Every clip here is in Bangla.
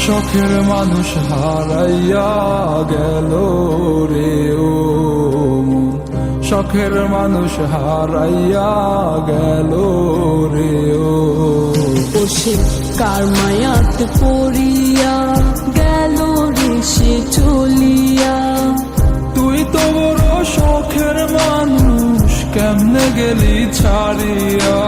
শখের মানুষ হারাইয়া গেল রে ও মন, শখের মানুষ হারাইয়া গেল রে ও। সে কার মায়াত পড়িয়া গেল রে সে চলিয়া। তুই তো বড় শখের মানুষ, কেমনে গেলি ছাড়িয়া।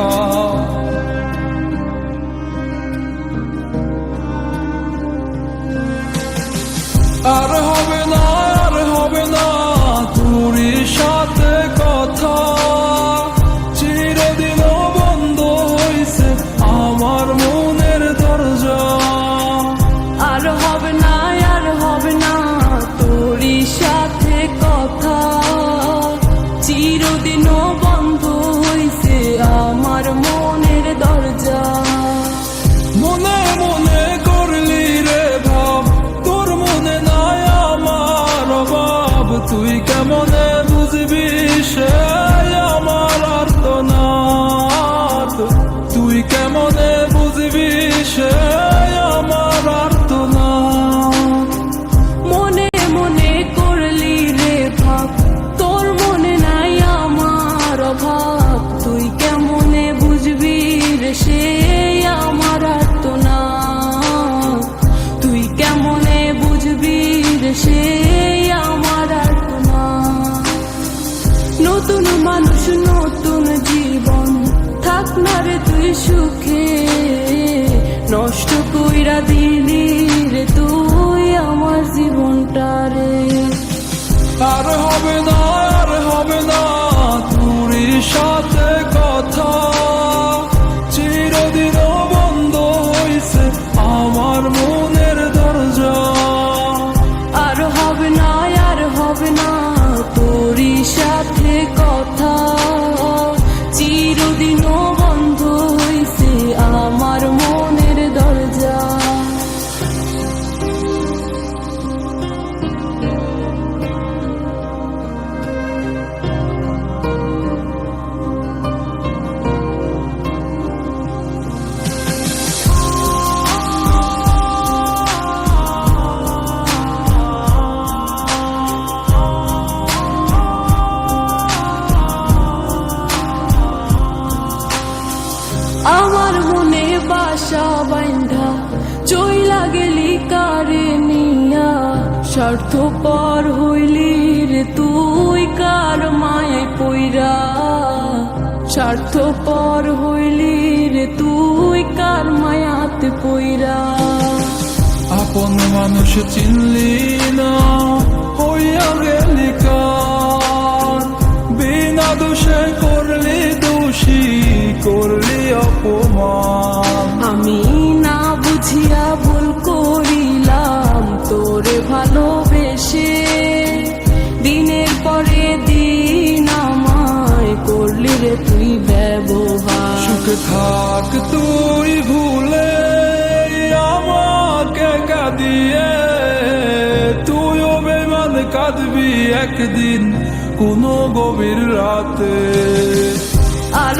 আর হবে না, আর হবে না তোরই সাথে কথা, চিরদিন বন্ধ হইছে আমার মনের দরজা। আর হবে না, আর হবে না তোরই সাথে কথা, চিরদিনও বন্ধ হইছে আমার মনের দরজা। মনে মনে করলি রে ভাব, তোর মনে নাই আমার অভাব। তুই কেমনে বুঝবি সে আমার আর্তনাদ, তুই কেমনে বুঝবি সে আমার আর্তনাদ। মনে মনে করলি রে ভাব, তোর মনে নাই আমার অভাব। তুই কেমনে বুঝবি রে সে আমার আর্তনাদ, তুই কেমনে বুঝবি রে সে আমার আর্তনাদ। নতুন মানুষ নতুন জীবন, থাক না রে তুই সুখে, নষ্ট কইরা দিলি রে তুই আমার জীবনটা রে। আর হবে না, আর হবে না তোরই সাথে কথা, চিরদিন বন্ধ হইছে আমার মনের দরজা। আর হবে না, আর হবে না তোরই সাথে কথা, চিরদিনও বন্ধ হইছে আমার মনের দরজা। আমার মনে বাসা বাইন্ধা চইলা গেলি কারে নিয়া, স্বার্থপর হইলি রে তুই কার মায়ায় পইরা। স্বার্থপর হইলি রে তুই কার মায়াতে পইরা। আপন মানুষ চিনলি না, হইয়া গেলি কার। বিনা দোষে করলি দোষী, করলি অপমান। আমি না বুঝিয়া ভুল করিলাম তোরে ভালোবেসে, দিনের পরে দিন আমায় করলি রে তুই ব্যবহার। সুখে থাক তুই ভুলে আমাকে কাঁদিয়ে, তুইও বেমান কাঁদবি একদিন কোনো গভীর রাতে। আর